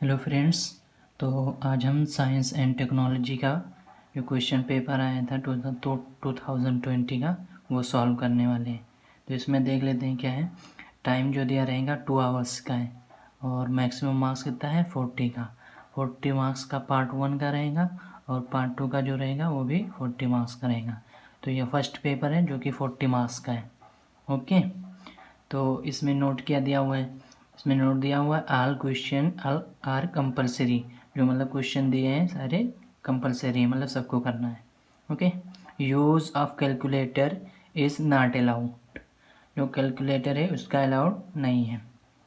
Hello friends. तो आज हम साइंस एंड टेक्नोलॉजी का जो क्वेश्चन पेपर आया था 2020 का वो सॉल्व करने वाले हैं। तो इसमें देख लेते हैं क्या है। टाइम जो दिया रहेगा 2 आवर्स का है और मैक्सिमम मार्क्स कितना है 40 का। 40 मार्क्स का पार्ट 1 का रहेगा और पार्ट 2 का जो रहेगा वो भी 40 मार्क्स का रहेगा। तो ये फर्स्ट पेपर है जो कि 40 मार्क्स का है। ओके, तो इसमें नोट क्या दिया हुआ है। इसमें नोट दिया हुआ है ऑल क्वेश्चन आर कंपलसरी। जो मतलब क्वेश्चन दिए हैं सारे कंपलसरी है, मतलब सबको करना है। Okay, use of calculator is not allowed. जो कैलकुलेटर है उसका अलाउड नहीं है।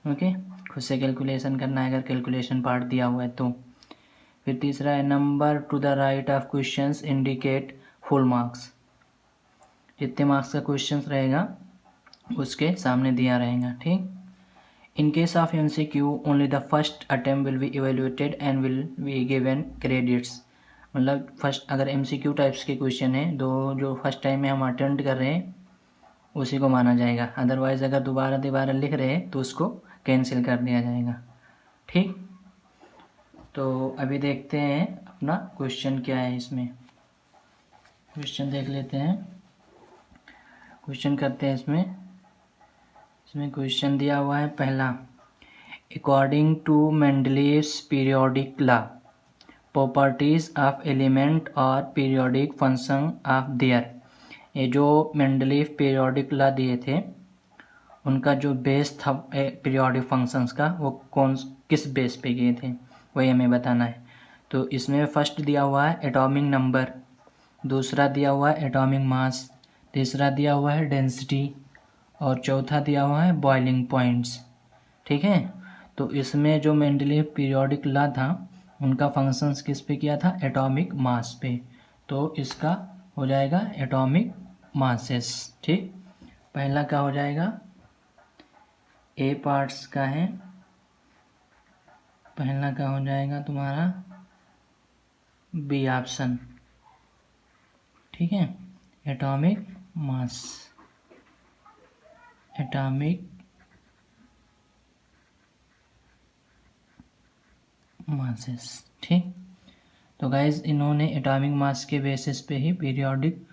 ओके, खुद से कैलकुलेशन करना है अगर कैलकुलेशन पार्ट दिया हुआ है तो। फिर तीसरा है number two the right of questions indicate full marks. जितने मार्क्स का क्वेश्चन रहेगा उसके सामने दिया रहेगा। ठीक, in case of MCQ only the first attempt will be evaluated and will be given credits। मतलब फर्स्ट अगर MCQ टाइप्स के क्वेश्चन है दो जो फर्स्ट टाइम में हम अटेम्प्ट कर रहे हैं उसी को माना जाएगा। अदरवाइज़ अगर दोबारा दोबारा लिख रहे हैं तो उसको कैंसिल कर दिया जाएगा। ठीक, तो अभी देखते हैं अपना क्वेश्चन क्या है। इसमें क्वेश्चन देख लेते हैं, क्वेश्चन करते हैं। इसमें क्वेश्चन दिया हुआ है पहला, according to Mendeleev's periodic law properties of element और पीरियोडिक फंक्शन ऑफ देयर। ये जो मेंडलीव पीरियोडिक लॉ दिए थे उनका जो बेस था पीरियोडिक फंक्शंस का वो किस बेस पे किए थे वही हमें बताना है। तो इसमें फर्स्ट दिया हुआ है एटॉमिक नंबर, दूसरा दिया हुआ है एटॉमिक मास, तीसरा दिया हुआ है डेंसिटी और चौथा दिया हुआ है बॉइलिंग पॉइंट्स। ठीक है, तो इसमें जो मेंडलीव पीरियोडिक लॉ था उनका फंक्शंस किस पे किया था, एटॉमिक मास पे। तो इसका हो जाएगा एटॉमिक मासेस। ठीक, पहला का हो जाएगा ए पार्ट्स का है, पहला का हो जाएगा तुम्हारा बी ऑप्शन। ठीक है, एटॉमिक मास, एटॉमिक मासेस। ठीक, तो गाइज इन्होंने एटॉमिक मास के बेसिस पे ही पीरियोडिक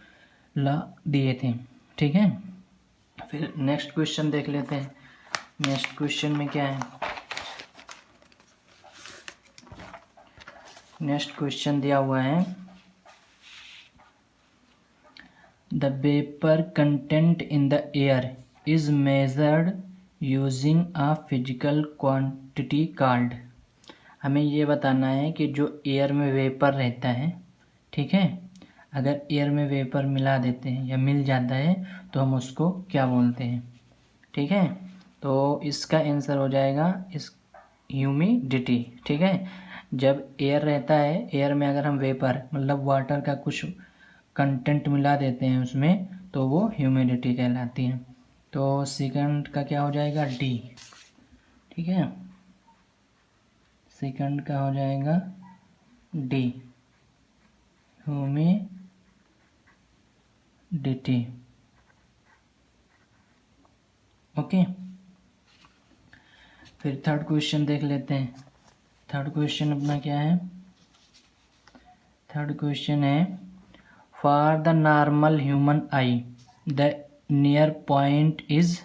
लॉ दिए थे। ठीक है, फिर नेक्स्ट क्वेश्चन देख लेते हैं। नेक्स्ट क्वेश्चन में क्या है, नेक्स्ट क्वेश्चन दिया हुआ है the vapour content in the air is measured using a physical quantity called. हमें ये बताना है कि जो एयर में वेपर रहता है, ठीक है, अगर एयर में वेपर मिला देते हैं या मिल जाता है तो हम उसको क्या बोलते हैं। ठीक है, तो इसका आंसर हो जाएगा इस ह्यूमिडिटी। ठीक है, जब एयर रहता है, एयर में अगर हम वेपर मतलब वाटर का कुछ कंटेंट मिला देते हैं उसमें तो वो ह्यूमिडिटी कहलाती है। तो सेकंड का क्या हो जाएगा, डी। ठीक है, सेकंड का हो जाएगा डी, ह्यूमिडिटी। ओके, फिर थर्ड क्वेश्चन देख लेते हैं। थर्ड क्वेश्चन अपना क्या है, थर्ड क्वेश्चन है for the normal human I the near point is.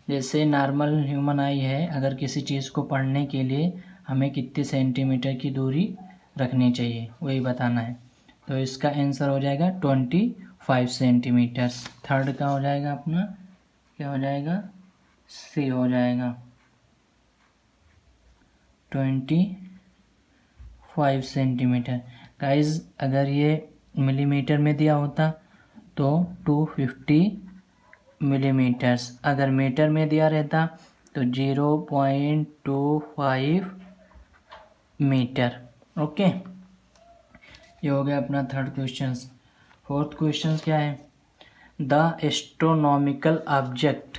जैसे नॉर्मल ह्यूमन आई है, अगर किसी चीज़ को पढ़ने के लिए हमें कितने सेंटीमीटर की दूरी रखनी चाहिए वही बताना है। तो इसका आंसर हो जाएगा 25 सेंटीमीटर्स। थर्ड का हो जाएगा अपना क्या हो जाएगा, सी हो जाएगा 25 सेंटीमीटर। गाइज अगर ये मिलीमीटर में दिया होता तो 250 मिलीमीटर्स, अगर मीटर में दिया रहता तो 0.25 मीटर। ओके, ये हो गया अपना थर्ड क्वेश्चन। फोर्थ क्वेश्चन क्या है, the astronomical object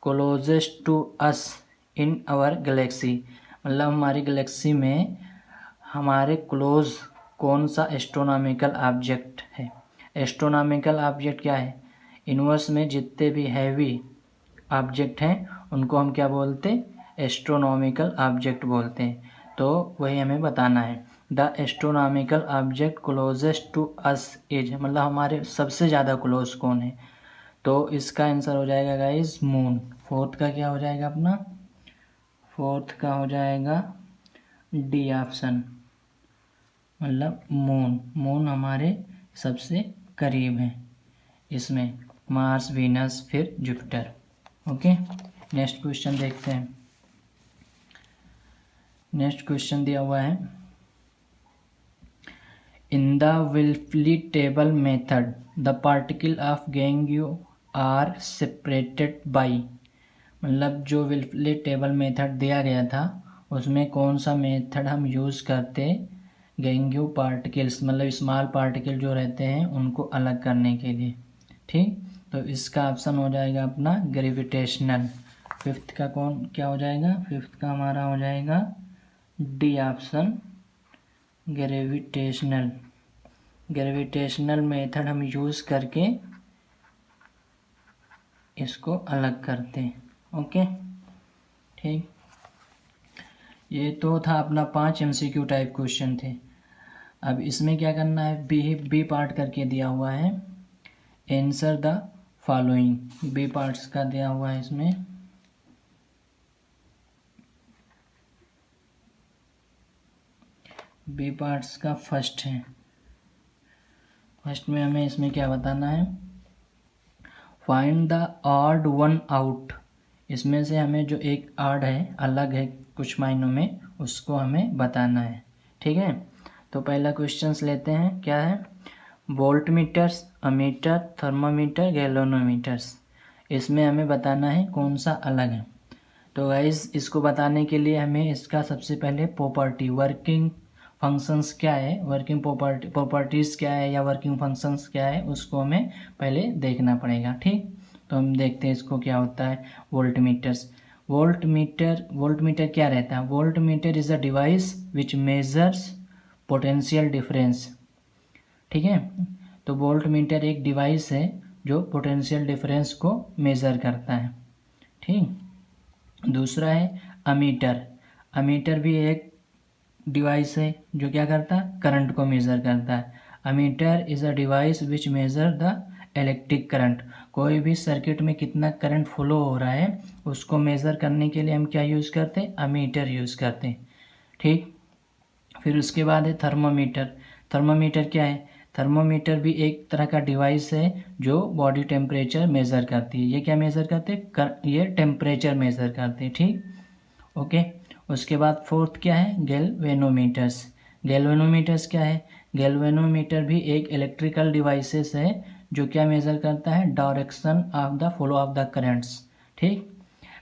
closest to us in our galaxy. मतलब हमारी गैलेक्सी में हमारे क्लोज कौन सा एस्ट्रोनॉमिकल ऑब्जेक्ट है। एस्ट्रोनॉमिकल ऑब्जेक्ट क्या है, यूनिवर्स में जितने भी हैवी ऑब्जेक्ट हैं उनको हम क्या बोलते हैं, एस्ट्रोनॉमिकल ऑब्जेक्ट बोलते हैं। तो वही हमें बताना है। The astronomical object closest to us is, मतलब हमारे सबसे ज़्यादा क्लोज कौन है, तो इसका आंसर हो जाएगा गाइस मून। फोर्थ का क्या हो जाएगा अपना, फोर्थ का हो जाएगा डी ऑप्शन, मतलब मून। मून हमारे सबसे करीब है इसमें, मार्स, वीनस, फिर जुपिटर। ओके, नेक्स्ट क्वेश्चन देखते हैं। नेक्स्ट क्वेश्चन दिया हुआ है, in the Wilfley table method the particle of gangue are separated by, मतलब जो विल्फली टेबल मेथड दिया गया था उसमें कौन सा मेथड हम यूज़ करते गैंग्यू पार्टिकल्स, मतलब स्मॉल पार्टिकल जो रहते हैं उनको अलग करने के लिए। ठीक, तो इसका ऑप्शन हो जाएगा अपना ग्रेविटेशनल। फिफ्थ का कौन क्या हो जाएगा, फिफ्थ का हमारा हो जाएगा D option, gravitational. Gravitational method हम यूज़ करके इसको अलग करते हैं। ओके, ठीक, ये तो था अपना 5 MCQ टाइप क्वेश्चन थे। अब इसमें क्या करना है, बी पार्ट करके दिया हुआ है, answer the following. B parts का दिया हुआ है इसमें, बी पार्ट्स का फर्स्ट है। फर्स्ट में हमें इसमें क्या बताना है, find the odd one out. इसमें से हमें जो एक ऑड है, अलग है कुछ मायनों में, उसको हमें बताना है। ठीक है, तो पहला क्वेश्चंस लेते हैं, क्या है, वोल्ट मीटर्स, अमीटर, थर्मामीटर, गैल्वेनोमीटर्स। इसमें हमें बताना है कौन सा अलग है। तो गाइस इसको बताने के लिए हमें इसका सबसे पहले प्रॉपर्टी, वर्किंग फंक्शंस क्या है, वर्किंग प्रॉपर्टीज़ क्या है या वर्किंग फंक्शंस क्या है, उसको हमें पहले देखना पड़ेगा। ठीक, तो हम देखते हैं इसको क्या होता है। वोल्ट मीटर्स, वोल्ट मीटर क्या रहता है, volt meter is a device which measures potential difference. ठीक है, तो वोल्ट मीटर एक डिवाइस है जो पोटेंशियल डिफरेंस को मेज़र करता है। ठीक, दूसरा है अमीटर। अमीटर भी एक डिवाइस है जो क्या करता है, करंट को मेज़र करता है। Ammeter is a device which measure the electric current. कोई भी सर्किट में कितना करंट फ्लो हो रहा है उसको मेज़र करने के लिए हम क्या यूज़ करते हैं, अमीटर यूज़ करते हैं। ठीक, फिर उसके बाद है थर्मामीटर। थर्मामीटर क्या है, थर्मामीटर भी एक तरह का डिवाइस है जो बॉडी टेम्परेचर मेज़र करती है। ये क्या मेज़र करते हैं, ये टेम्परेचर मेज़र करते हैं। ठीक, ओके, उसके बाद फोर्थ क्या है, गैल्वेनोमीटर्स। गैल्वेनोमीटर्स क्या है, गैल्वेनोमीटर भी एक इलेक्ट्रिकल डिवाइसेस है जो क्या मेज़र करता है, direction of the flow of the currents. ठीक,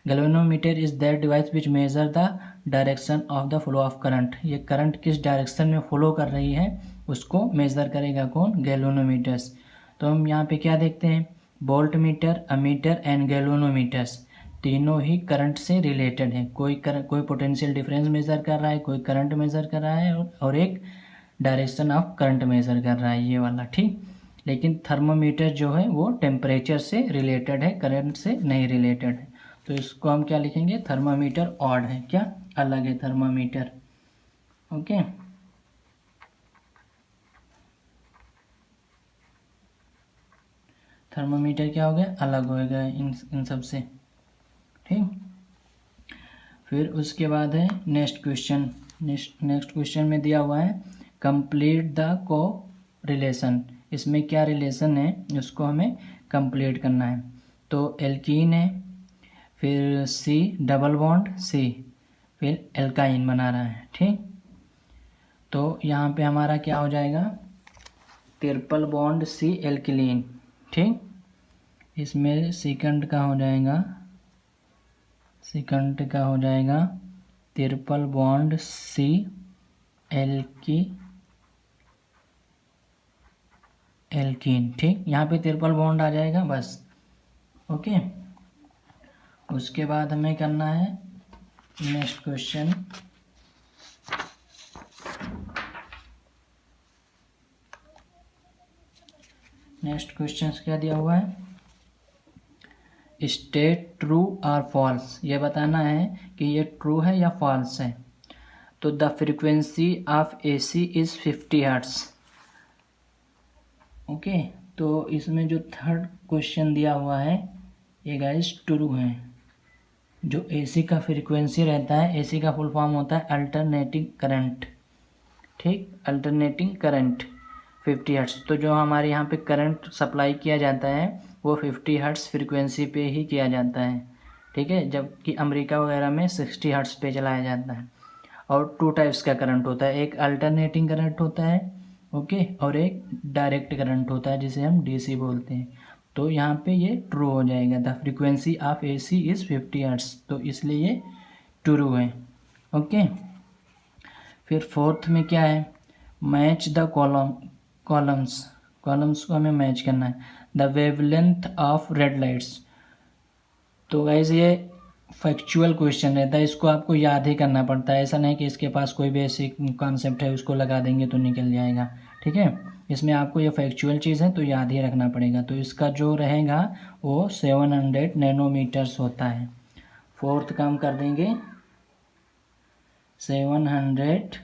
galvanometer is that device which measure the direction of the flow of current. ये करंट किस डायरेक्शन में फ्लो कर रही है उसको मेज़र करेगा कौन, गैल्वेनोमीटर्स। तो हम यहाँ पे क्या देखते हैं, वोल्ट मीटर, अमीटर एंड गैल्वेनोमीटर्स तीनों ही करंट से रिलेटेड है। कोई पोटेंशियल डिफरेंस मेज़र कर रहा है, कोई करंट मेज़र कर रहा है, और एक डायरेक्शन ऑफ करंट मेज़र कर रहा है, ये वाला। ठीक, लेकिन थर्मोमीटर जो है वो टेम्परेचर से रिलेटेड है, करंट से नहीं रिलेटेड है। तो इसको हम क्या लिखेंगे, थर्मामीटर ऑड है, क्या अलग है थर्मामीटर। ओके, थर्मामीटर क्या हो गया, अलग हो गया इन सब से। ठीक, फिर उसके बाद है नेक्स्ट क्वेश्चन। नेक्स्ट क्वेश्चन में दिया हुआ है कंप्लीट द को रिलेशन। इसमें क्या रिलेशन है उसको हमें कंप्लीट करना है। तो एल्कीन है, फिर सी डबल बॉन्ड सी, फिर एल्काइन बना रहा है। ठीक, तो यहाँ पे हमारा क्या हो जाएगा, ट्रिपल बॉन्ड सी एल्किलीन। ठीक, इसमें सेकंड का हो जाएगा, सेकंड का हो जाएगा ट्रिपल बॉन्ड सी एल्कीन। ठीक, यहाँ पे ट्रिपल बॉन्ड आ जाएगा बस। ओके, उसके बाद हमें करना है नेक्स्ट क्वेश्चन। नेक्स्ट क्वेश्चन क्या दिया हुआ है, स्टेट ट्रू और फॉल्स। ये बताना है कि ये ट्रू है या फॉल्स है। तो the frequency of AC is 50 hertz. Okay, तो इसमें जो थर्ड क्वेश्चन दिया हुआ है ये गाइस ट्रू है। जो AC का फ्रीक्वेंसी रहता है, AC का फुल फॉर्म होता है अल्टरनेटिंग करंट। ठीक, अल्टरनेटिंग करंट 50 हर्ट्स। तो जो हमारे यहाँ पे करंट सप्लाई किया जाता है वो 50 हर्ट्स फ्रीक्वेंसी पे ही किया जाता है। ठीक है, जबकि अमेरिका वगैरह में 60 हर्ट्स पे चलाया जाता है। और 2 टाइप्स का करंट होता है, एक अल्टरनेटिंग करंट होता है, ओके, और एक डायरेक्ट करंट होता है जिसे हम DC बोलते हैं। तो यहाँ पे ये ट्रू हो जाएगा, the frequency of AC is 50 hertz, तो इसलिए ये ट्रू है। ओके, फिर फोर्थ में क्या है, मैच द कॉलम्स को हमें मैच करना है। The wavelength of red lights. तो गाइज ये फैक्चुअल क्वेश्चन रहता है, इसको आपको याद ही करना पड़ता है। ऐसा नहीं कि इसके पास कोई बेसिक कॉन्सेप्ट है उसको लगा देंगे तो निकल जाएगा। ठीक है, इसमें आपको ये फैक्चुअल चीज़ है तो याद ही रखना पड़ेगा। तो इसका जो रहेगा वो 700 नैनोमीटर्स होता है। फोर्थ काम कर देंगे 700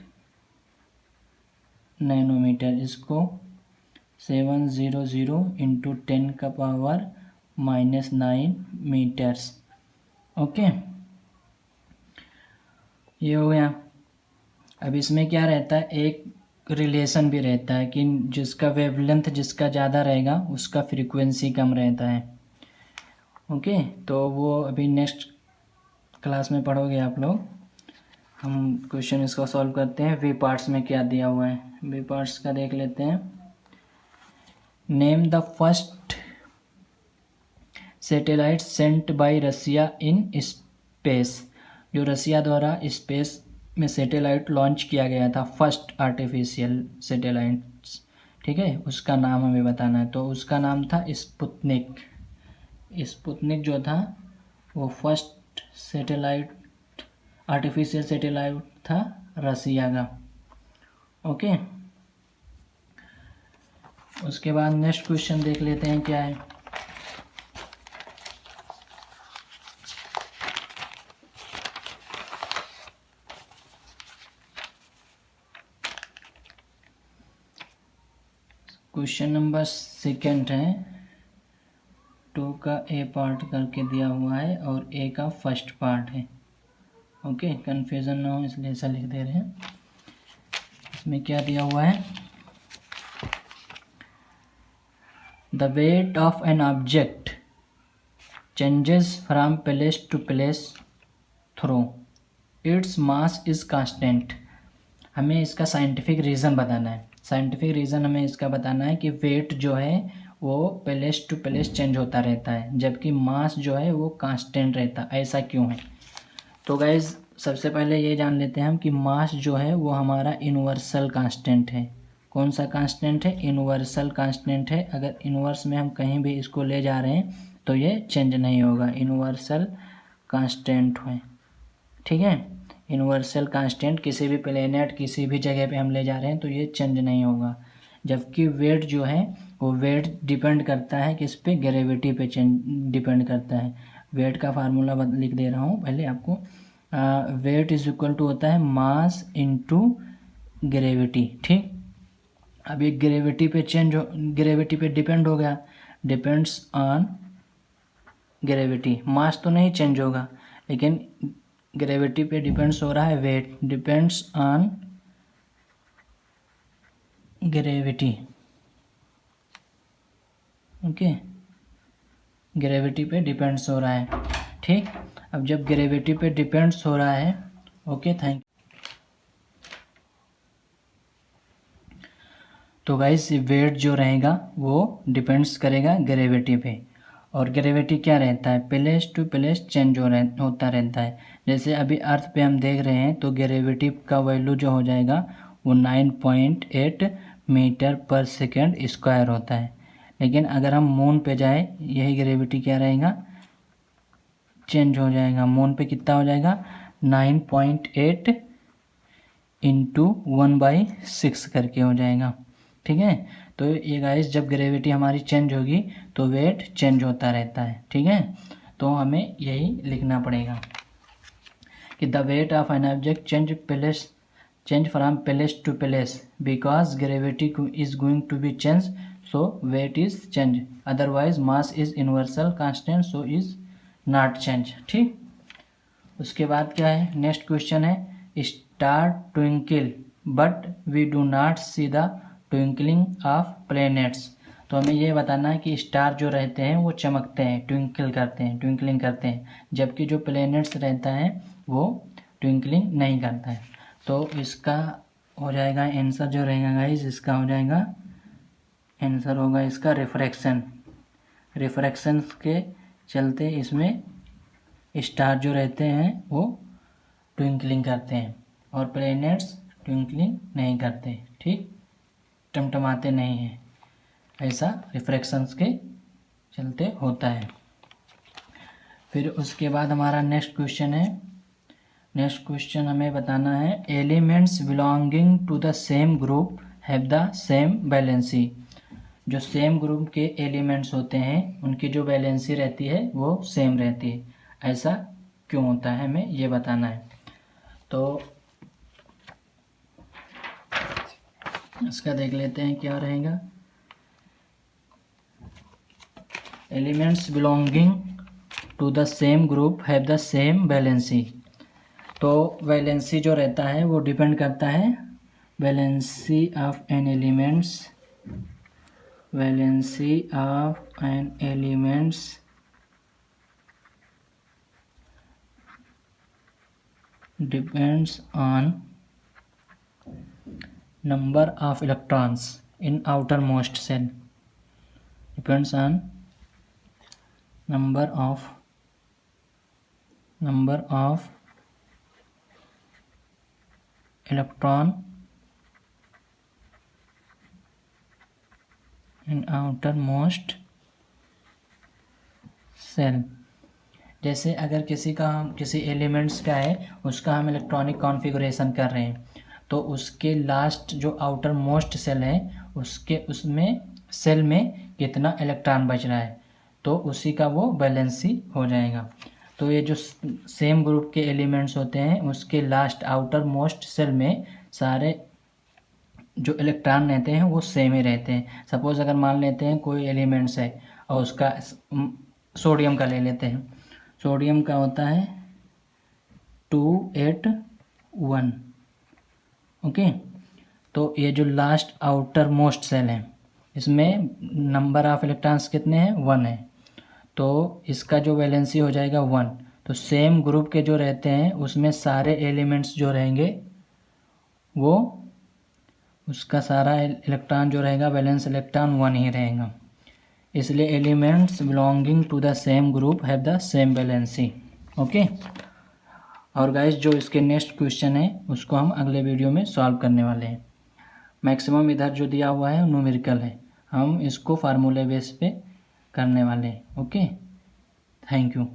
नैनोमीटर, इसको 700 इंटू 10⁻⁻9 मीटर्स। ओके, ये हो गया। अब इसमें क्या रहता है, एक रिलेशन भी रहता है कि जिसका वेवलेंथ जिसका ज़्यादा रहेगा उसका फ्रीक्वेंसी कम रहता है। ओके, तो वो अभी नेक्स्ट क्लास में पढ़ोगे आप लोग। हम क्वेश्चन इसको सॉल्व करते हैं। वी पार्ट्स में क्या दिया हुआ है, वी पार्ट्स का देख लेते हैं। Name the first satellite sent by Russia in space. जो रसिया द्वारा स्पेस में सैटेलाइट लॉन्च किया गया था, फर्स्ट आर्टिफिशियल सैटेलाइट्स, ठीक है, उसका नाम हमें बताना है। तो उसका नाम था स्पुतनिक। स्पुतनिक जो था वो फर्स्ट सैटेलाइट, आर्टिफिशियल सैटेलाइट था रसिया का। ओके, उसके बाद नेक्स्ट क्वेश्चन देख लेते हैं क्या है। क्वेश्चन नंबर 2 है, 2 का ए पार्ट करके दिया हुआ है और ए का फर्स्ट पार्ट है। ओके, कन्फ्यूज़न ना हो इसलिए ऐसा लिख दे रहे हैं। इसमें क्या दिया हुआ है, the weight of an object changes from place to place through its mass is constant. हमें इसका साइंटिफिक रीज़न बताना है। साइंटिफिक रीज़न हमें इसका बताना है कि वेट जो है वो प्लेस टू प्लेस चेंज होता रहता है जबकि मास जो है वो कांस्टेंट रहता है, ऐसा क्यों है। तो गाइज सबसे पहले ये जान लेते हैं हम कि मास जो है वो हमारा यूनिवर्सल कांस्टेंट है। कौन सा कांस्टेंट है, यूनिवर्सल कांस्टेंट है। अगर यूनिवर्स में हम कहीं भी इसको ले जा रहे हैं तो ये चेंज नहीं होगा, यूनिवर्सल कांस्टेंट है। ठीक है, यूनिवर्सल कांस्टेंट किसी भी प्लेनेट किसी भी जगह पे हम ले जा रहे हैं तो ये चेंज नहीं होगा। जबकि वेट जो है वो वेट डिपेंड करता है किस पे, ग्रेविटी पे डिपेंड करता है। वेट का फार्मूला लिख दे रहा हूँ पहले आपको। वेट इज इक्वल टू होता है मास इनटू ग्रेविटी। ठीक, अब ये ग्रेविटी पे डिपेंड हो गया, डिपेंड्स ऑन ग्रेविटी। मास तो नहीं चेंज होगा लेकिन ग्रेविटी पे डिपेंड्स हो रहा है weight, depends on gravity. Okay, gravity पे डिपेंड्स हो रहा है। ठीक, अब जब ग्रेविटी पे डिपेंड्स हो रहा है, ओके थैंक यू। तो गाइस वेट जो रहेगा वो डिपेंड्स करेगा ग्रेविटी पे, और ग्रेविटी क्या रहता है, प्लेस टू प्लेस चेंज होता रहता है। जैसे अभी अर्थ पे हम देख रहे हैं तो ग्रेविटी का वैल्यू जो हो जाएगा वो 9.8 मीटर पर सेकेंड स्क्वायर होता है। लेकिन अगर हम मून पे जाए यही ग्रेविटी क्या रहेगा, चेंज हो जाएगा। मून पे कितना हो जाएगा, 9.8 इंटू 1/6 करके हो जाएगा। ठीक है, तो ये गाइस जब ग्रेविटी हमारी चेंज होगी तो वेट चेंज होता रहता है। ठीक है, तो हमें यही लिखना पड़ेगा कि the weight of an object change place change from place to place because gravity is going to be changed, so weight is change, otherwise mass is universal constant, so is not change। ठीक, उसके बाद क्या है, next question है star twinkle but we do not see the twinkling of planets. तो हमें ये बताना है कि स्टार जो रहते हैं वो चमकते हैं, ट्विंकल करते हैं, ट्विंकलिंग करते हैं, जबकि जो प्लैनेट्स रहता है वो ट्विंकलिंग नहीं करता है। तो इसका हो जाएगा आंसर जो रहेगा गाइस, इसका हो जाएगा आंसर होगा इसका रिफ्रैक्शन। रिफ्रैक्शन के चलते इसमें स्टार जो रहते हैं वो ट्विंकलिंग करते हैं और प्लैनेट्स ट्विंकलिंग नहीं करते। ठीक, टमटमाते नहीं हैं, ऐसा रिफ्रैक्शंस के चलते होता है। फिर उसके बाद हमारा नेक्स्ट क्वेश्चन है, नेक्स्ट क्वेश्चन हमें बताना है elements belonging to the same group have the same valency. जो सेम ग्रुप के एलिमेंट्स होते हैं उनकी जो वैलेंसी रहती है वो सेम रहती है, ऐसा क्यों होता है हमें ये बताना है। तो इसका देख लेते हैं क्या रहेगा, elements belonging to the same group have the same valency. तो वैलेंसी जो रहता है वो डिपेंड करता है, valency of an elements, valency of an elements depends on number of electrons in outermost cell, depends on number of electron in outermost cell। जैसे अगर किसी एलिमेंट्स का है उसका हम इलेक्ट्रॉनिक कॉन्फ़िगरेशन कर रहे हैं, तो उसके लास्ट जो आउटर मोस्ट सेल है उसमें सेल में कितना इलेक्ट्रॉन बच रहा है, तो उसी का वो वैलेंसी हो जाएगा। तो ये जो सेम ग्रुप के एलिमेंट्स होते हैं उसके लास्ट आउटर मोस्ट सेल में सारे जो इलेक्ट्रॉन रहते हैं वो सेम ही रहते हैं। सपोज़ अगर मान लेते हैं कोई एलिमेंट्स है और उसका सोडियम का ले लेते हैं, सोडियम का होता है 281, ओके। तो ये जो लास्ट आउटर मोस्ट सेल है इसमें नंबर ऑफ इलेक्ट्रॉन्स कितने हैं, 1 है, तो इसका जो वैलेंसी हो जाएगा 1। तो सेम ग्रुप के जो रहते हैं उसमें सारे एलिमेंट्स जो रहेंगे वो उसका सारा इलेक्ट्रॉन जो रहेगा वैलेंस इलेक्ट्रॉन 1 ही रहेगा, इसलिए elements belonging to the same group have the same valency, okay. और गाइस जो इसके नेक्स्ट क्वेश्चन है उसको हम अगले वीडियो में सॉल्व करने वाले हैं। मैक्सिमम इधर जो दिया हुआ है न्यूमेरिकल है, हम इसको फार्मूले बेस पे करने वाले हैं, ओके। Thank you.